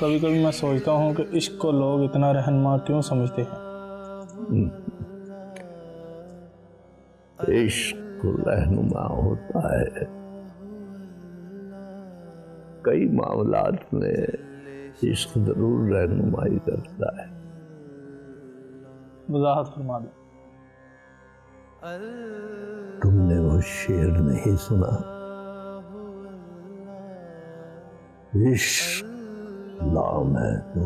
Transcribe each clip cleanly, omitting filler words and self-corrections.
कभी कभी मैं सोचता हूँ कि इश्क को लोग इतना रहनुमा क्यों समझते हैं। इश्क रहनुमा होता है, कई मामलात में इश्क जरूर रहनुमाई करता है। वजाहत फरमा दो। तुमने वो शेर नहीं सुना? इश्क नाम है तू,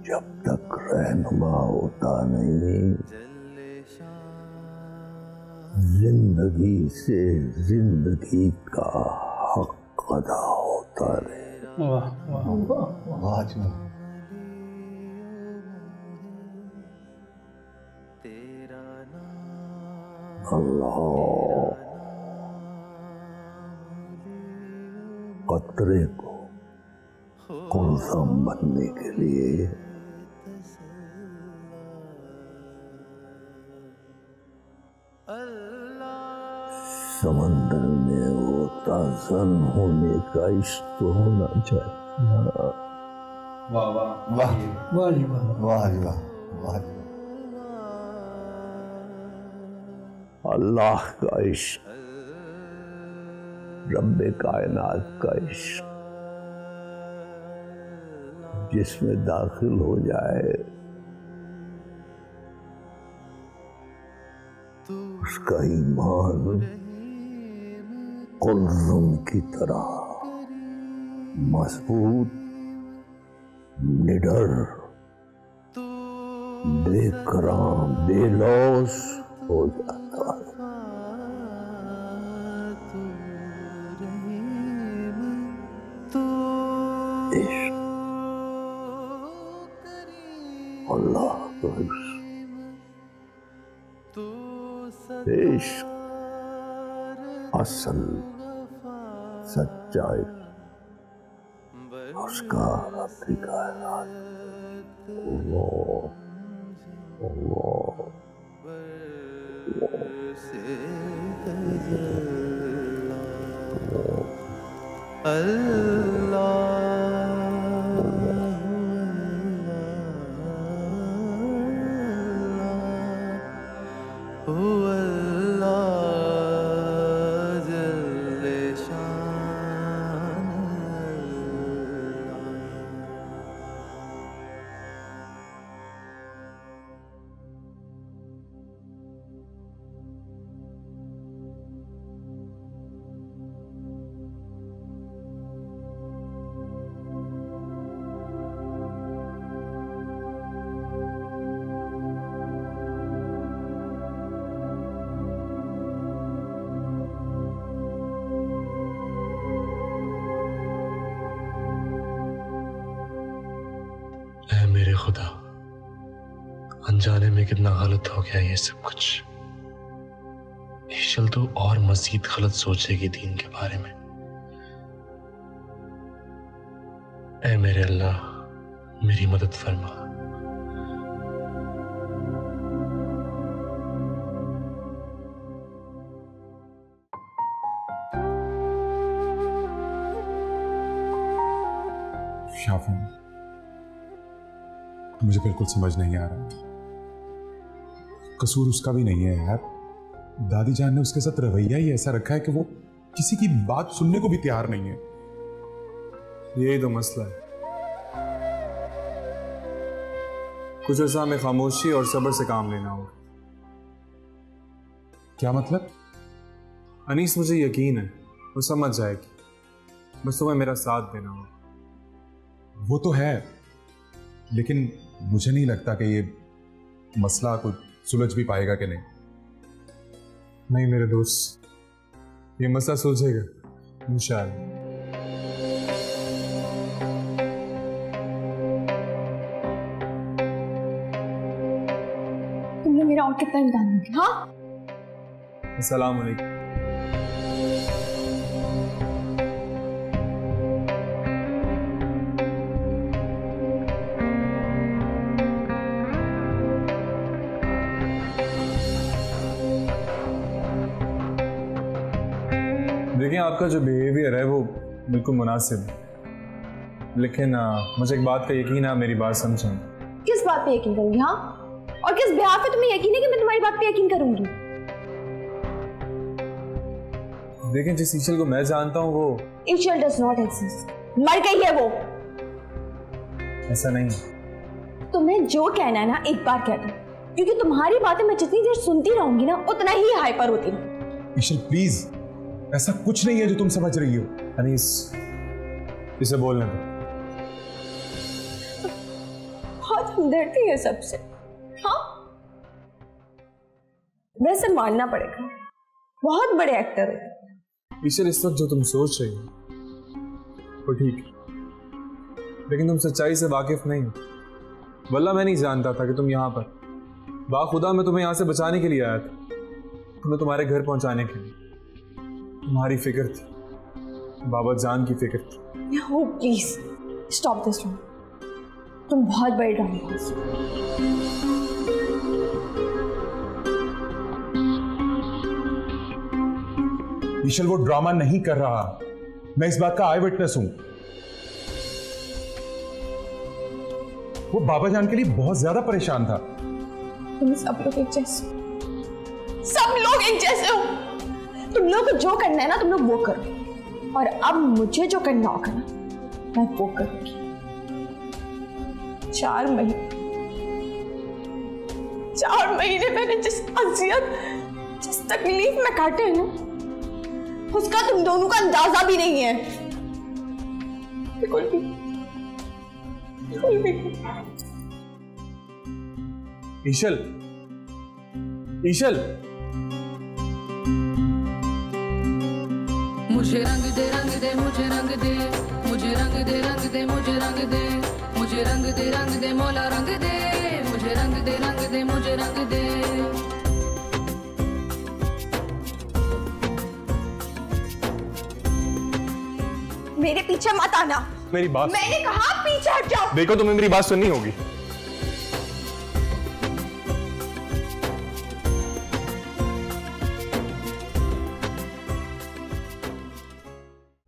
जब तक रहनुमा होता नहीं, जिंदगी से जिंदगी का हक अदा होता रहे। वाह वाह वाह। अल्लाह कतरे को कुलसम बनने के लिए समंदर में होता सन होने का इश्क तो होना चाहिए। वाह वाह वाह वाह जी वाह वाह जी वाह वाह। अल्लाह का इश्क, रब्बे कायनात का इश्क जिसमें दाखिल हो जाए उसका ईमान कुल्ज़ुम की तरह मजबूत, निडर, बेकराम, बेलौस हो जाता है। इश्क, अल्लाह का इश्क असल सच्चा इश्क, उसका रब्बी कायनात मेरे खुदा, अनजाने में कितना गलत हो गया ये सब कुछ। ईशल तो और मजीद गलत सोचेगी दीन के बारे में। ऐ मेरे अल्लाह, मेरी मदद फरमा। शाफिन, मुझे बिल्कुल समझ नहीं आ रहा। कसूर उसका भी नहीं है यार। दादी जान ने उसके साथ रवैया ही ऐसा रखा है कि वो किसी की बात सुनने को भी तैयार नहीं है। यही तो मसला है। कुछ अर्सा हमें खामोशी और सब्र से काम लेना होगा। क्या मतलब? अनीस, मुझे यकीन है वो समझ जाएगी, बस तुम्हें मेरा साथ देना होगा। वो तो है, लेकिन मुझे नहीं लगता कि ये मसला कुछ सुलझ भी पाएगा कि नहीं। नहीं मेरे दोस्त, ये मसला सुलझेगा इंशाअल्लाह। तुमने मेरा और कितना इम्तिहान किया? हाँ, अस्सलाम वालेकुम। देखिए, आपका जो बिहेवियर है वो बिल्कुल मुनासिब है। लेकिन मुझे एक बात का यकीन है, मेरी बात समझें। किस बात पे यकीन करूंगी? हाँ, और किस बिहाफ पे तुम्हें यकीन है कि मैं तुम्हारी बात पे यकीन करूंगी? लेकिन जिस ईशल को मैं जानता हूँ वो ईशल डज नॉट एग्जिस्ट, मर गई है वो। ऐसा नहीं है। तुम्हें जो कहना है ना एक बार कह दो, क्योंकि तुम्हारी बातें मैं जितनी देर सुनती रहूंगी ना उतना ही हाइपर होती रहूंगी। ईशल प्लीज, ऐसा कुछ नहीं है जो तुम समझ रही हो। अनीस, इसे बोलने दो। बहुत हमदर्दी है सबसे। हाँ, वैसे मानना पड़ेगा, बहुत बड़े एक्टर हो। ईशल, इस वक्त जो तुम सोच रही हो वो ठीक है, लेकिन तुम सच्चाई से वाकिफ नहीं हो। वल्ला मैं नहीं जानता था कि तुम यहाँ पर। बाखुदा मैं तुम्हें यहाँ से बचाने के लिए आया था, तुम्हें तुम्हारे घर पहुंचाने के लिए। तुम्हारी फिक्र थी, बाबा जान की फिक्र थी। Oh, please stop this drama. तुम बहुत बड़े ड्रामेबाज हो। ईशल वो ड्रामा नहीं कर रहा, मैं इस बात का आई विटनेस हूं। वो बाबा जान के लिए बहुत ज्यादा परेशान था। तुम सब लोग एक जैसे हो, सब लोग एक जैसे हो। तुम लोग को जो करना है ना तुम लोग वो करो, और अब मुझे जो करना होगा ना मैं वो करूंगी। 4 महीने मैंने जिस अजियत, जिस तकलीफ में काटे हैं ना, उसका तुम दोनों का अंदाजा भी नहीं है। बिल्कुल भी, बिल्कुल भी। ईशल, ईशल, मुझे रंग दे, रंग दे, मुझे रंग दे, मुझे रंग दे, रंग दे, मुझे रंग दे, मुझे रंग दे, रंग दे, मौला रंग दे, मुझे रंग दे, रंग दे, मुझे रंग दे। मेरे पीछे मत आना। मेरी बात, मैंने कहा पीछे हट जाओ। देखो तुम्हें मेरी बात सुननी होगी।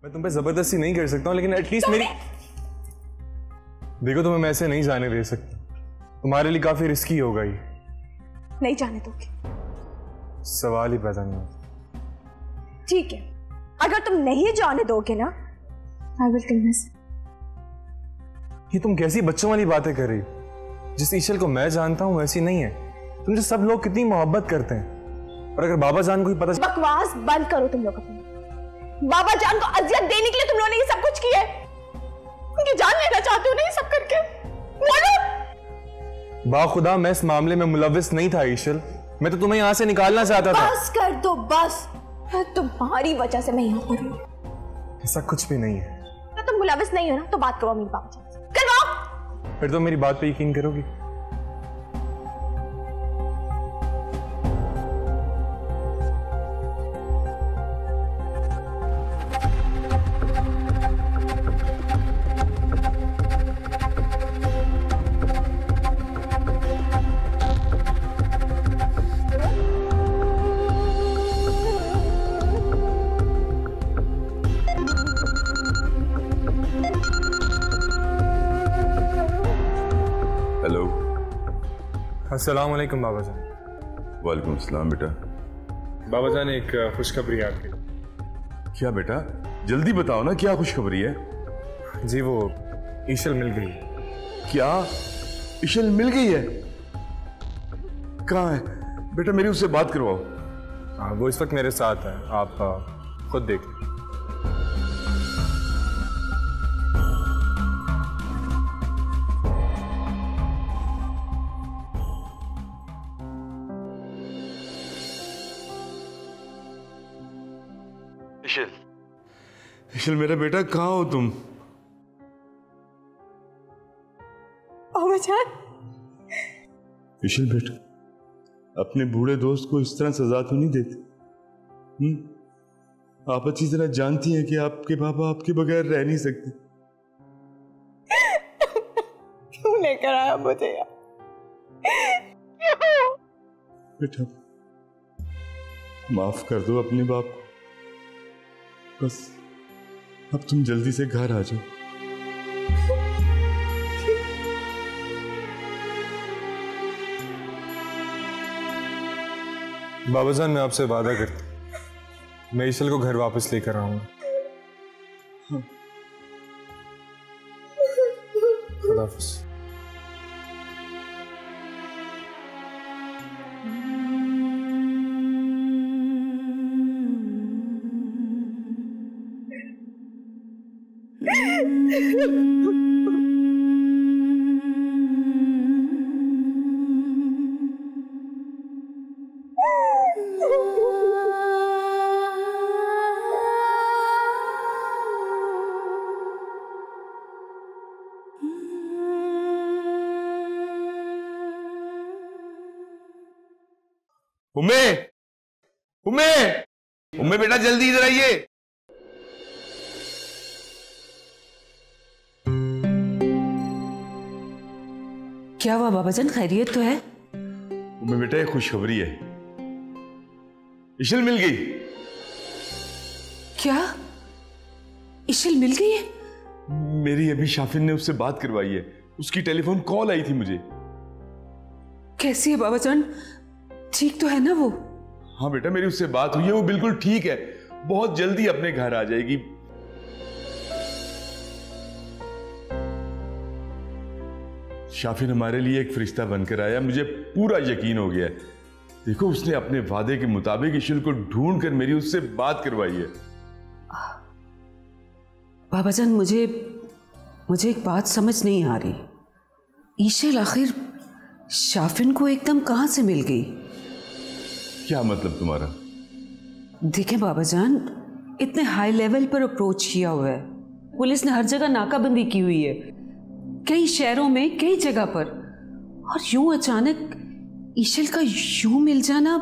मैं तुम पे जबरदस्ती नहीं कर सकता हूँ, लेकिन एटलीस्ट मेरी, देखो तुम्हें मैं ऐसे नहीं जाने दे सकता। तुम्हारे लिए काफी रिस्की होगा ये। नहीं जाने दोगे? सवाल ही पैदा नहीं होता। ठीक है, अगर तुम नहीं जाने दोगे ना I will kill myself। ये तुम कैसी बच्चों वाली बातें कर रही हो? जिस ईशल को मैं जानता हूँ वैसी नहीं है। तुमसे सब लोग कितनी मोहब्बत करते हैं, और अगर बाबा जान को ही पता। बकवास बंद करो तुम लोग अपनी। बाबा जान को अजियत देने के लिए तुम लोगों ने ये सब कुछ किया है। उनकी जान लेना चाहते हो ना ये सब करके? बोलो। बाखुदा मैं इस मामले में मुलव्विस नहीं था ईशल, मैं तो तुम्हें यहाँ से निकालना चाहता था। बस कर दो बस, तुम्हारी वजह से मैं यहाँ पर हूँ। ऐसा कुछ भी नहीं है। तुम मुलव्विस नहीं हो ना तो बात करो मेरी बाबा जान से, करवाओ। फिर तो मेरी बात पे यकीन करोगी? अस्सलाम वालेकुम बाबा जान। वालेकुम अस्सलाम बेटा। बाबा जान एक खुशखबरी आपकी। क्या बेटा, जल्दी बताओ ना, क्या खुशखबरी है? जी वो ईशल मिल गई। क्या ईशल मिल गई है? कहाँ है बेटा, मेरी उससे बात करवाओ। वो इस वक्त मेरे साथ है, आप खुद देख लें। ईशल मेरा बेटा, कहाँ हो तुम? बाबा जान। ईशल बेटा, अपने बूढ़े दोस्त को इस तरह सजा तो नहीं देते? आप अच्छी तरह जानती हैं कि आपके बाबा आपके बगैर रह नहीं सकते। क्यों लेकर आया मुझे यार? बेटा माफ कर दो अपने बाप को, बस अब तुम जल्दी से घर आ जाओ। बाबाजान, मैं आपसे वादा करता हूं, मैं ईशल को घर वापस लेकर आऊंगा। खुदा हाफिज़। उम्मे, उम्मे, उम्मे बेटा जल्दी इधर आइए। क्या हुआ बाबाजान, खैरियत तो है? उम्मे बेटा ये खुशखबरी है, इशल मिल गई। क्या इशल मिल गई है? मेरी अभी शाफिन ने उससे बात करवाई है, उसकी टेलीफोन कॉल आई थी मुझे। कैसी है बाबाजान, ठीक तो है ना वो? हाँ बेटा, मेरी उससे बात हुई है, वो बिल्कुल ठीक है, बहुत जल्दी अपने घर आ जाएगी। शाफिन हमारे लिए एक फरिश्ता बनकर आया, मुझे पूरा यकीन हो गया है। देखो, उसने अपने वादे के मुताबिक इशल को ढूंढ कर मेरी उससे बात करवाई है। बाबाजान, मुझे एक बात समझ नहीं आ रही, ईशल आखिर शाफिन को एकदम कहां से मिल गई? क्या मतलब तुम्हारा? देखें बाबाजान, इतने हाई लेवल पर अप्रोच किया हुआ है, पुलिस ने हर जगह नाकाबंदी की हुई है, कई शहरों में, कई जगह पर, और यूं अचानक ईशल का यूं मिल जाना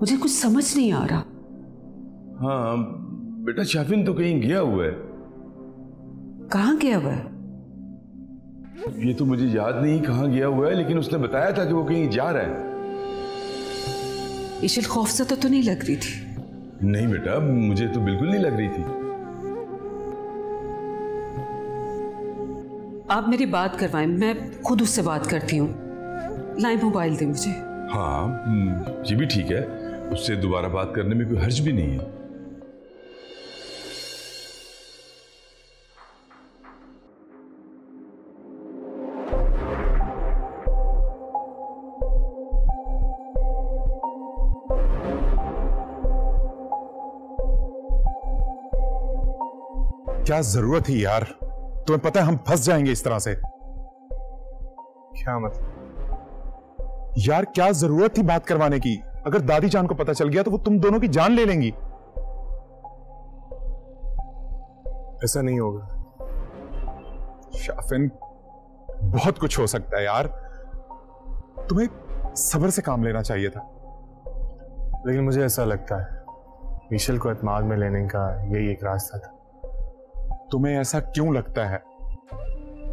मुझे कुछ समझ नहीं आ रहा। हाँ बेटा, शाफिन तो कहीं गया हुआ है। कहाँ गया हुआ है? ये तो मुझे याद नहीं कहाँ गया हुआ है, लेकिन उसने बताया था कि वो कहीं जा रहा है। इशल खौफज़दा तो नहीं लग रही थी? नहीं बेटा, मुझे तो बिल्कुल नहीं लग रही थी। आप मेरी बात करवाएं, मैं खुद उससे बात करती हूँ। लाइए मोबाइल दे मुझे। हाँ ये भी ठीक है, उससे दोबारा बात करने में कोई हर्ज भी नहीं है। क्या जरूरत थी यार, तुम्हें पता है हम फंस जाएंगे इस तरह से। क्या मतलब? यार क्या जरूरत थी बात करवाने की? अगर दादी जान को पता चल गया तो वो तुम दोनों की जान ले लेंगी। ऐसा नहीं होगा शाफिन, बहुत कुछ हो सकता है यार, तुम्हें सब्र से काम लेना चाहिए था। लेकिन मुझे ऐसा लगता है ईशल को एतमाद में लेने का यही एक रास्ता था। तुम्हें ऐसा क्यों लगता है?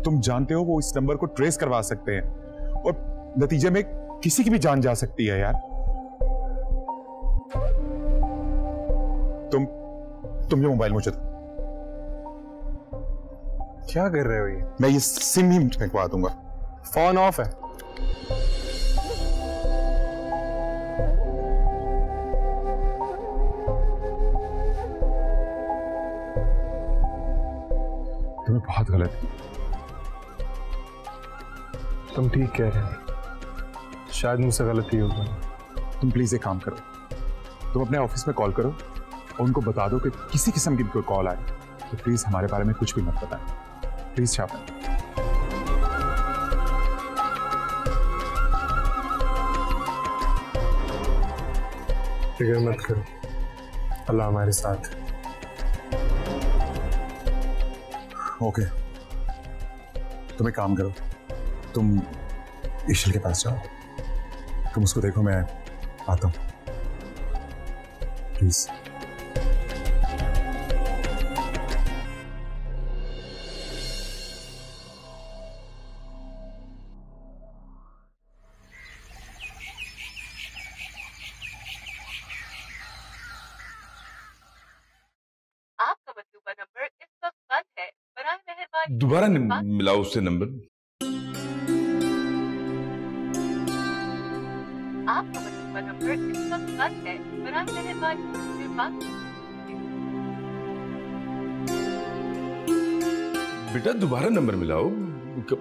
तुम जानते हो वो इस नंबर को ट्रेस करवा सकते हैं और नतीजे में किसी की भी जान जा सकती है यार। तुम ये मोबाइल मुझे दो। क्या कर रहे हो ये? मैं ये सिम ही फेंकवा दूंगा। फोन ऑफ है। तुम्हें बहुत गलत है। तुम ठीक कह रहे हो, शायद मुझसे गलती होगी। तुम प्लीज एक काम करो, तुम अपने ऑफिस में कॉल करो और उनको बता दो कि किसी किस्म की कोई कॉल आए तो प्लीज हमारे बारे में कुछ भी मत बताएं। प्लीज शाफिन। फिक्र मत करो, अल्लाह हमारे साथ। ओके, तुम एक काम करो, तुम ईशल के पास जाओ, तुम उसको देखो, मैं आता हूं प्लीज। दोबारा मिलाओ उससे नंबर। आपका नंबर इस वक्त बंद है, बरात मेरे बाद फिर बात। बेटा दोबारा नंबर मिलाओ,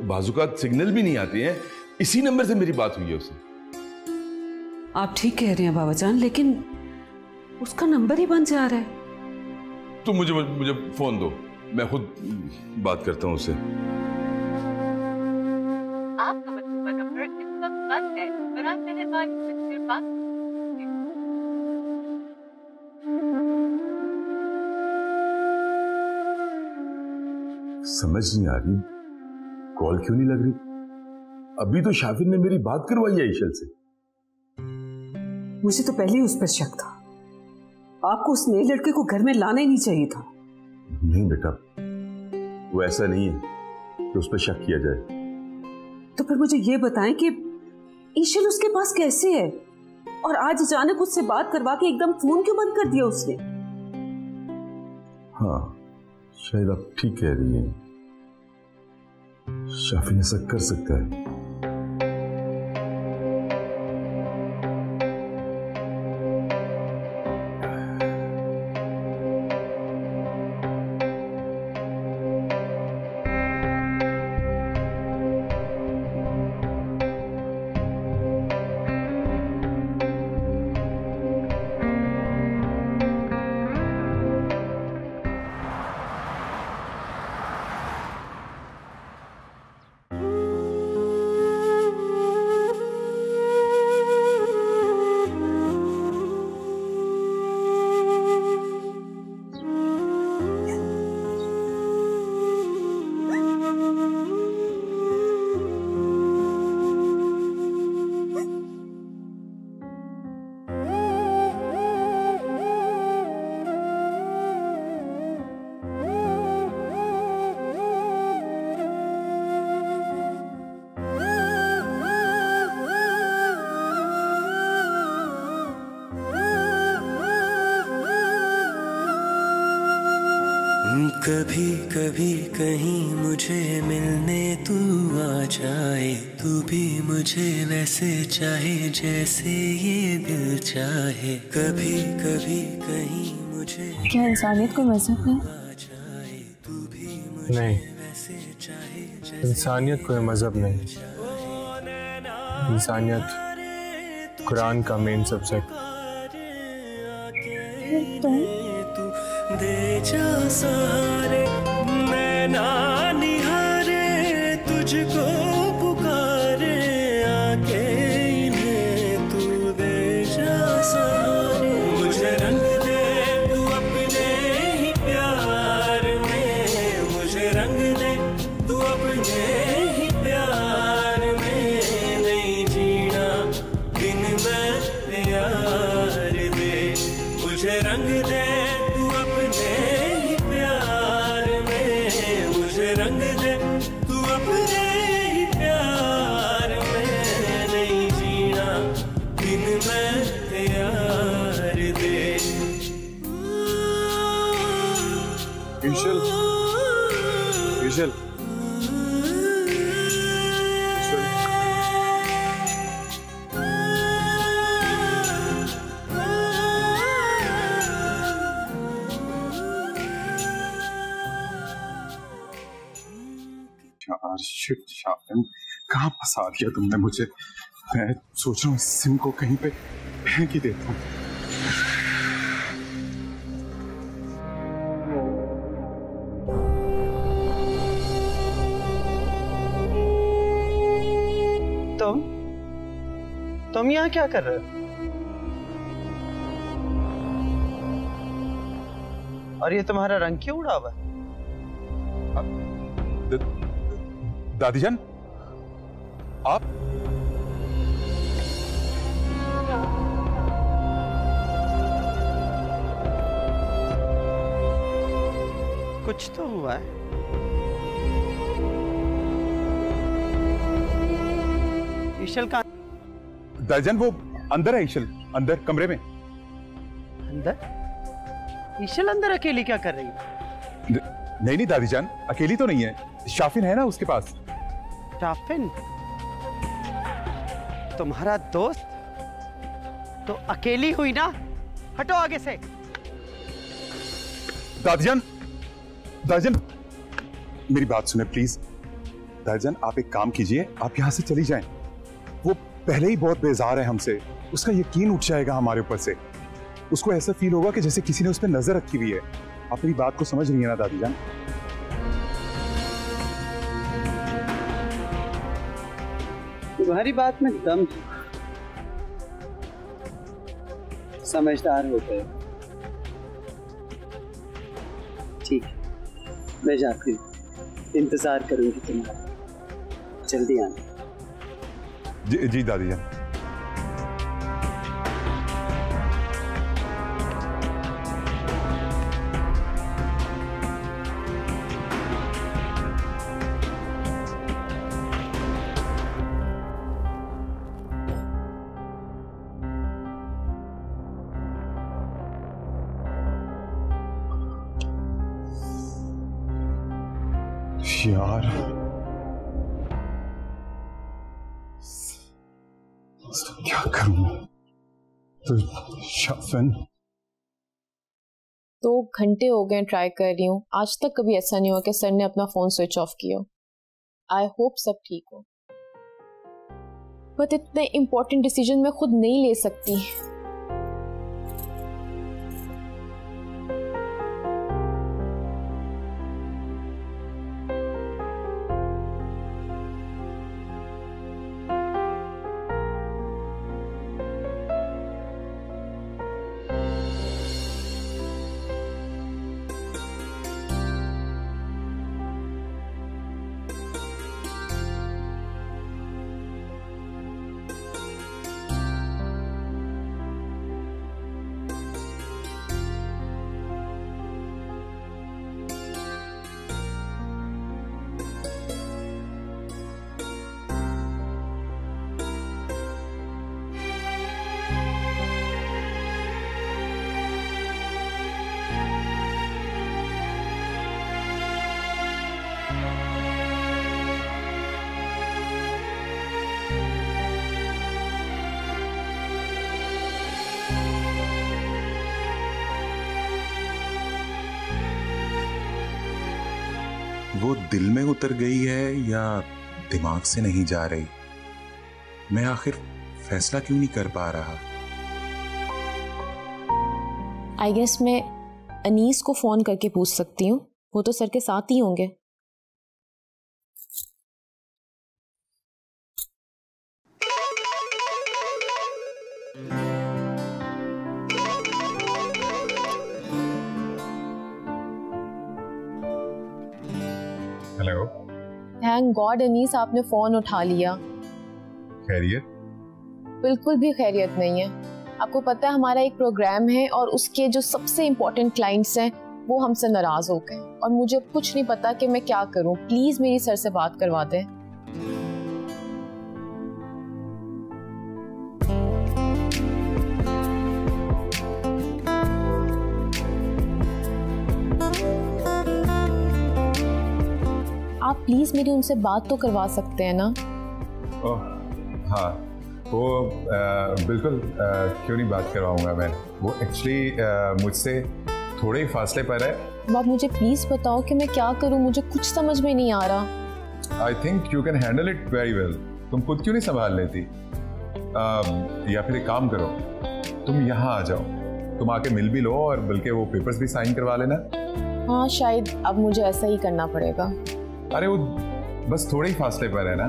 बाजुकात सिग्नल भी नहीं आते हैं। इसी नंबर से मेरी बात हुई है उससे। आप ठीक कह रहे हैं बाबा जान, लेकिन उसका नंबर ही बंद जा रहा है। तो मुझे फोन दो, मैं खुद बात करता हूँ उससे। आपका मतलूबा नंबर इस वक्त बंद है, बरात मेरे बाद फिर बात। समझ नहीं आ रही कॉल क्यों नहीं लग रही। अभी तो शाफिन ने मेरी बात करवाई है ईशल से। मुझे तो पहले ही उस पर शक था। आपको उस नए लड़के को घर में लाना ही नहीं चाहिए था। नहीं बेटा, वो ऐसा नहीं है कि उस पर शक किया जाए। तो फिर मुझे ये बताएं कि ईशल उसके पास कैसे है, और आज अचानक उससे बात करवा के एकदम फोन क्यों बंद कर दिया उसने? हाँ, शायद आप ठीक कह रही हैं। शाफिन ऐसा कर सकता है। कभी कभी कहीं मुझे मिलने तू आ जाए, तू भी मुझे वैसे चाहे जैसे ये दिल चाहे। कभी कभी कहीं मुझे क्या इंसानियत कोई मजहब है? नहीं, इंसानियत कोई मजहब नहीं। इंसानियत कुरान का मेन सब्जेक्ट। दे जा सहारे, मैं ना निहारे तुझको पुकारे, आके इन्हें तू दे जा सहारे। मुझे रंग दे तू अपने ही प्यार में, मुझे रंग दे तू अपने ही प्यार में। नहीं जीना बिन मैं यार दे, मुझे रंग दे रंग दे तू अपने ही प्यार में। नहीं जीना बिन मैं यार दे। ईशल, ईशल, शिट शाफिन, कहाँ फंसा दिया तुमने मुझे। मैं सोच रहा हूँ इस सिम को कहीं पे फेंक ही देता हूँ। तुम यहाँ क्या कर रहे हो? और ये तुम्हारा रंग क्यों उड़ा हुआ है? दादीजान, आप? कुछ तो हुआ है। ईशल का दादीजान वो अंदर है। ईशल अंदर कमरे में। अंदर? ईशल अंदर अकेली क्या कर रही है? नहीं दादीजान, अकेली तो नहीं है, शाफिन है ना उसके पास। शाफिन तुम्हारा दोस्त? तो अकेली हुई ना, हटो आगे से। दादीजान, दादीजान मेरी बात सुने प्लीज। दादीजान आप एक काम कीजिए, आप यहां से चली जाएं। वो पहले ही बहुत बेजार है हमसे, उसका यकीन उठ जाएगा हमारे ऊपर से। उसको ऐसा फील होगा कि जैसे किसी ने उस पर नजर रखी हुई है। आप मेरी बात को समझ रही है ना दादीजान? तुम्हारी बात में दम, समझदार होते हैं। ठीक है, मैं जाती हूँ, इंतजार करूंगी तुम्हारा, जल्दी आना। जी दादीजान। यार तो क्या करूं? तो शाफिन 2 घंटे हो गए ट्राई कर रही हूँ, आज तक कभी ऐसा नहीं हुआ कि सर ने अपना फोन स्विच ऑफ किया। आई होप सब ठीक हो, बट इतने इम्पोर्टेंट डिसीजन मैं खुद नहीं ले सकती। वो दिल में उतर गई है या दिमाग से नहीं जा रही? मैं आखिर फैसला क्यों नहीं कर पा रहा? आई गेस मैं अनीस को फोन करके पूछ सकती हूँ, वो तो सर के साथ ही होंगे। हेलो। थैंक गॉड अनीस आपने फोन उठा लिया। खैरियत? बिल्कुल भी खैरियत नहीं है। आपको पता है हमारा एक प्रोग्राम है और उसके जो सबसे इम्पोर्टेंट क्लाइंट्स हैं वो हमसे नाराज हो गए और मुझे कुछ नहीं पता कि मैं क्या करूं। प्लीज मेरी सर से बात करवा दें। आप प्लीज मेरी उनसे बात तो करवा सकते हैं ना? ओह हाँ, वो बिल्कुल क्यों नहीं बात करवाऊंगा मैं। वो एक्चुअली मुझसे थोड़े ही फासले पर है। अब आप मुझे प्लीज बताओ कि मैं क्या करूं, मुझे कुछ समझ में नहीं आ रहा। I think you can handle it very well. तुम खुद क्यों नहीं संभाल लेती? या फिर एक काम करो, तुम यहाँ आ जाओ, तुम आके मिल भी लो और बल्कि वो पेपर्स भी साइन करवा लेना। हाँ शायद अब मुझे ऐसा ही करना पड़ेगा। अरे वो बस थोड़े ही फासले पर है ना।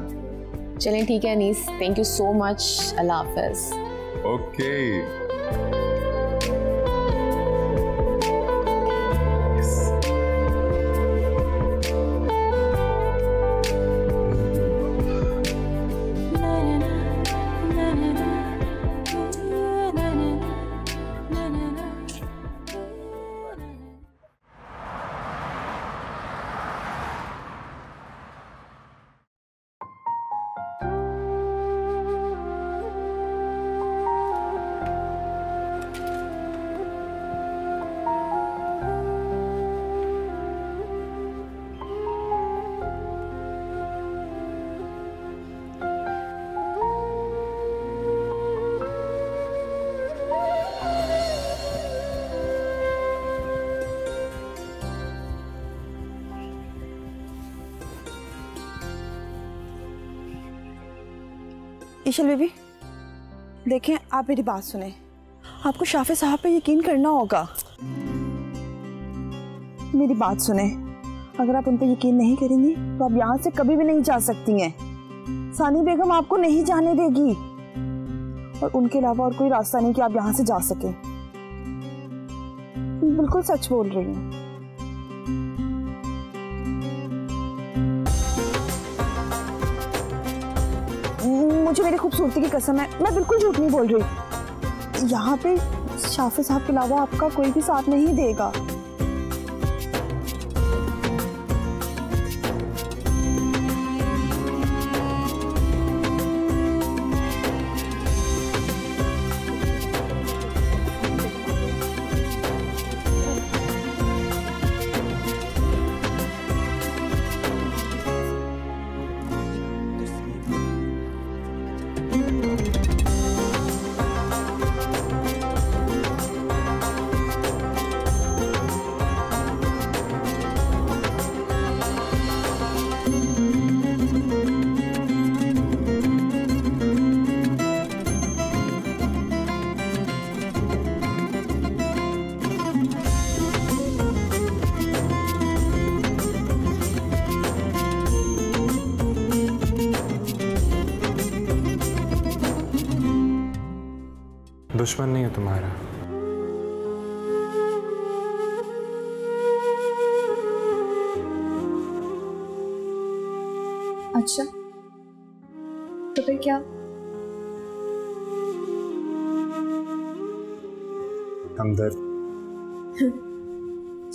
चलें ठीक है Anees, thank you so much. अल्लाह हाफिज। ओके। ईशल बेबी, देखें, आप मेरी बात सुने। आपको शाफे साहब पे यकीन करना होगा। मेरी बात सुने, अगर आप उन पे यकीन नहीं करेंगी तो आप यहाँ से कभी भी नहीं जा सकती हैं। सानी बेगम आपको नहीं जाने देगी और उनके अलावा और कोई रास्ता नहीं कि आप यहाँ से जा सके। बिल्कुल सच बोल रही हूँ। मुझे मेरी खूबसूरती की कसम है, मैं बिल्कुल झूठ नहीं बोल रही। यहाँ पे शाफे साहब के अलावा आपका कोई भी साथ नहीं देगा। दुश्मन नहीं है तुम्हारा। अच्छा, तो फिर क्या? हमदर्द।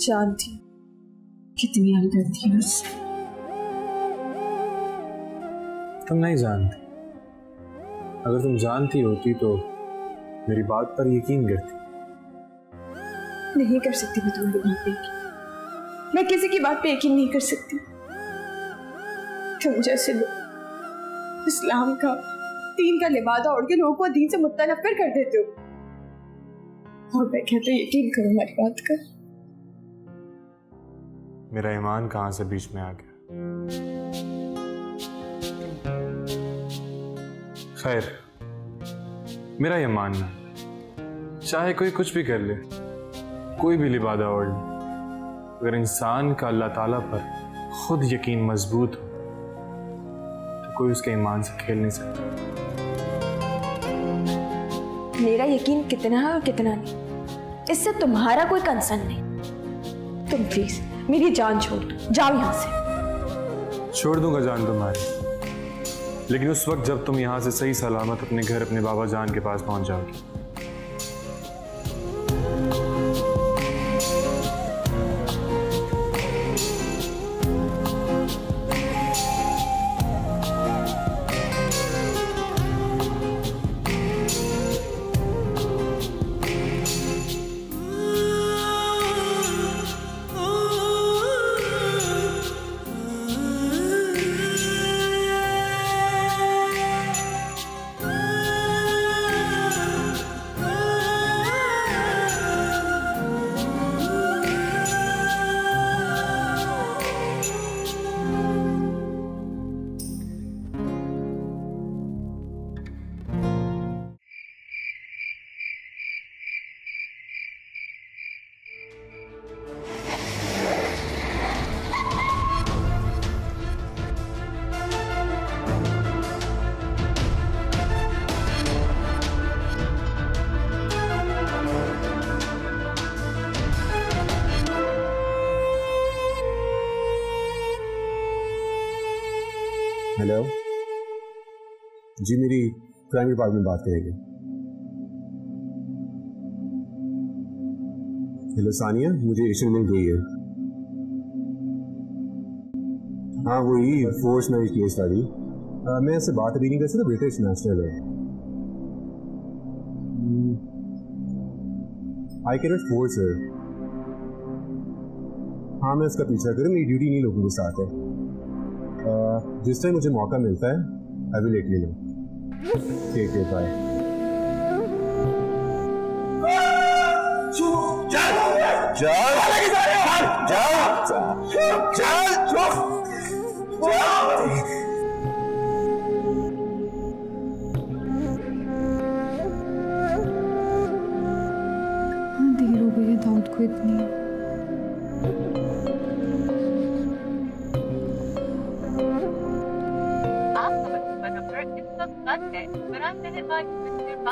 जानती कितनी हमदर्दी है उससे। तुम नहीं जानती। अगर तुम जानती होती तो मेरी बात पर यकीन करती। नहीं कर सकती मैं तुम्हारी बात पे यकीन। मैं किसी की बात पे यकीन नहीं कर सकती। तुम जैसे लोग इस्लाम का, दीन का लिबादा ओढ़ के लोगों को दीन से मुतनफ़िर कर देते हो। और मैं कहता हूँ यकीन करो हमारी बात का। मेरा ईमान कहां से बीच में आ गया। खैर, मेरा ये मानना, चाहे कोई कुछ भी कर ले, कोई भी लिबादा ओढ़ ले, अगर इंसान का अल्लाह ताला पर खुद यकीन मजबूत हो तो कोई उसके ईमान से खेल नहीं सकता। मेरा यकीन कितना है और कितना नहीं, इससे तुम्हारा कोई कंसर्न नहीं। तुम प्लीज मेरी जान छोड़ दो, जाओ यहाँ से। छोड़ दूंगा जान तुम्हारी, लेकिन उस वक्त जब तुम यहां से सही सलामत अपने घर, अपने बाबा जान के पास पहुंच जाओगी। हेलो जी, मेरी क्राइम डिपार्टमेंट बात करेंगे। हेलो सानिया, मुझे ईशल मिल गई है। हाँ वही फोर्स मैरिज केस वाली। मैं इससे बात अभी नहीं कर सकता, ब्रिटिश नेशनल है। I can not force her. हाँ मैं इसका पीछा करूँ, मेरी ड्यूटी नहीं लोगों के साथ है। जिस टाइम मुझे मौका मिलता है I will let you know. ठीक है, बाय।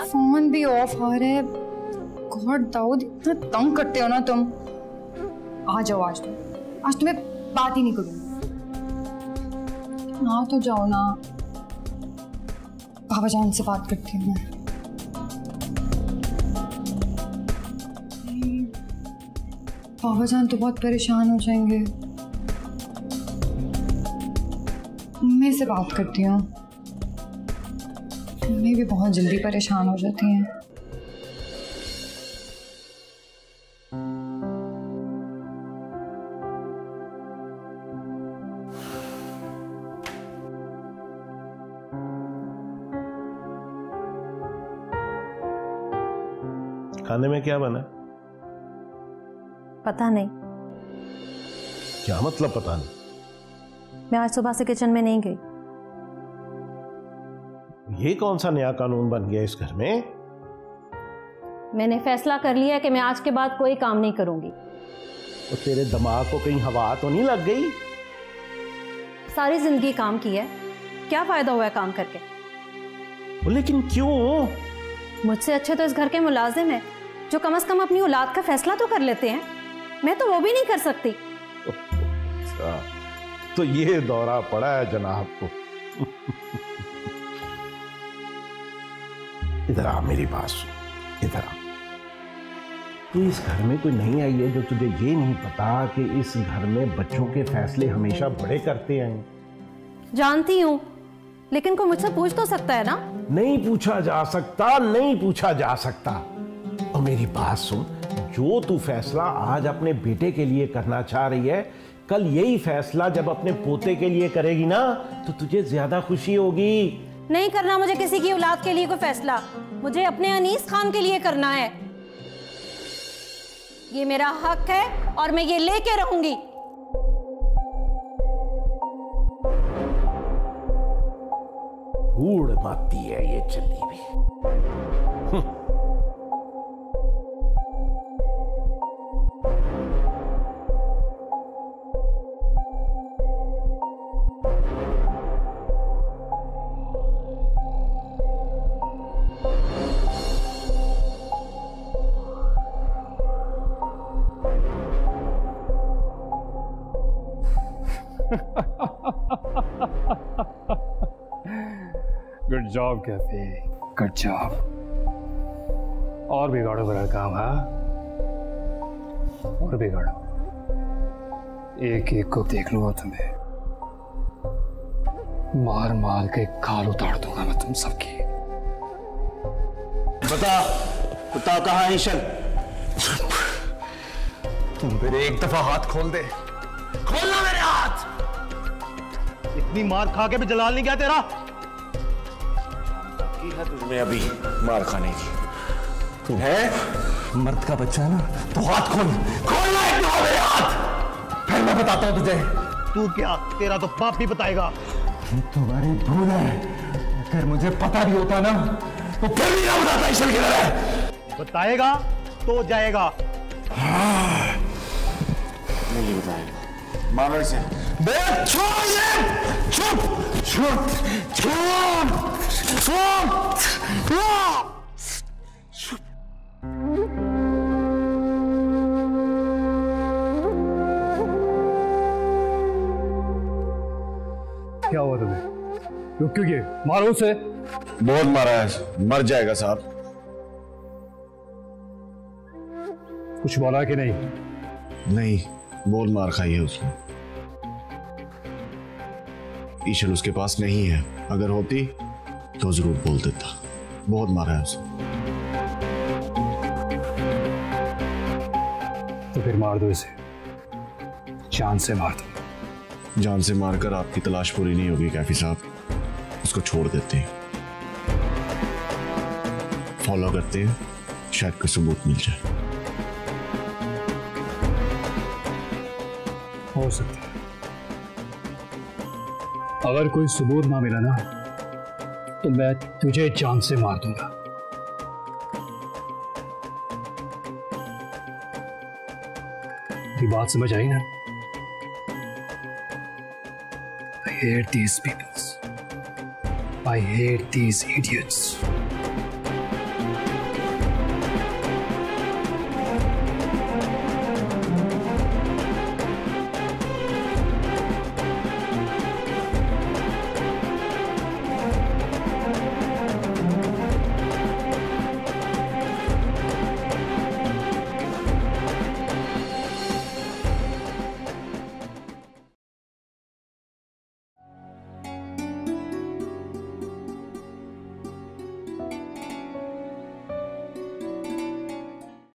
फोन भी ऑफ आ रहा है। गॉड दाऊद, इतना तंग करते हो ना तुम। आ जाओ, आज तुम्हें बात ही नहीं करूंगी। ना तो जाओ ना, बाबा जान से बात करती हूँ मैं। बाबा जान तो बहुत परेशान हो जाएंगे। मम्मी से बात करती हूँ, मम्मी भी बहुत जल्दी परेशान हो जाती हैं। खाने में क्या बना? पता नहीं। क्या मतलब पता नहीं? मैं आज सुबह से किचन में नहीं गई। ये कौन सा नया कानून बन गया इस घर में? मैंने फैसला कर लिया कि मैं आज के बाद कोई काम नहीं करूंगी। तो तेरे दिमाग को कहीं हवा तो नहीं लग गई? सारी जिंदगी काम की है, क्या फायदा हुआ है काम करके? लेकिन क्यों? मुझसे अच्छे तो इस घर के मुलाजिम हैं, जो कम से कम अपनी औलाद का फैसला तो कर लेते हैं। मैं तो वो भी नहीं कर सकती। तो ये दौरा पड़ा है जनाब को। इधर आ, मेरी बात सुन, इधर आ। तू इस घर में कोई नहीं आई है जो तुझे ये नहीं पता कि इस घर में बच्चों के फैसले हमेशा बड़े करते हैं? जानती हूँ, लेकिन कोई मुझसे पूछ तो सकता है ना? नहीं पूछा जा सकता, नहीं पूछा जा सकता। और मेरी बात सुन, जो तू फैसला आज अपने बेटे के लिए करना चाह रही है, कल यही फैसला जब अपने पोते के लिए करेगी ना, तो तुझे ज्यादा खुशी होगी। नहीं करना मुझे किसी की औलाद के लिए कोई फैसला, मुझे अपने अनीस खान के लिए करना है। ये मेरा हक है और मैं ये लेके रहूंगी। धूड़ मारती है ये चली भी। Good job cafe, good job. और बिगाड़ो बड़ा काम। हाँ, और बिगाड़ो, एक एक को देख लूंगा तुम्हें, मार मार के खाल उतार दूंगा मैं तुम सबकी। बता कहाँ है ईशन? तुम फिर एक दफा हाथ खोल दे। खोलना मेरे हाथ। इतनी मार खा के भी जलाल नहीं गया तेरा? बाकी है तुझमें अभी मार खाने की। तू है मर्द का बच्चा है ना, तो हाथ खोलना एक दफा मेरे हाथ, फिर मैं बताता हूं तुझे। तू क्या, तेरा तो बाप भी बताएगा। तुम्हारी भूल है, अगर मुझे पता भी होता ना तो फिर भी ना बताता ईश्वर की तरह। बताएगा तो जाएगा। नहीं बताएगा, मानो इसे। चुप चुप चुप चुप चुप। क्या हुआ तुम्हें? रुक क्यों गए? मारो उसे। बहुत मारा है, मर जाएगा साहब। कुछ बोला कि नहीं? नहीं, बहुत मार खाई है उसने। ईशन उसके पास नहीं है, अगर होती तो जरूर बोल देता। बहुत मारा है उसे। तो फिर मार दो इसे, जान से मार दो। जान से मारकर आपकी तलाश पूरी नहीं होगी कैफी साहब, उसको छोड़ देते हैं, फॉलो करते हैं, शायद कोई सबूत मिल जाए। हो सकता है, अगर कोई सबूत ना मिला ना तो मैं तुझे जान से मार दूंगा। ये बात समझ आई ना? I hate these people. I hate these idiots.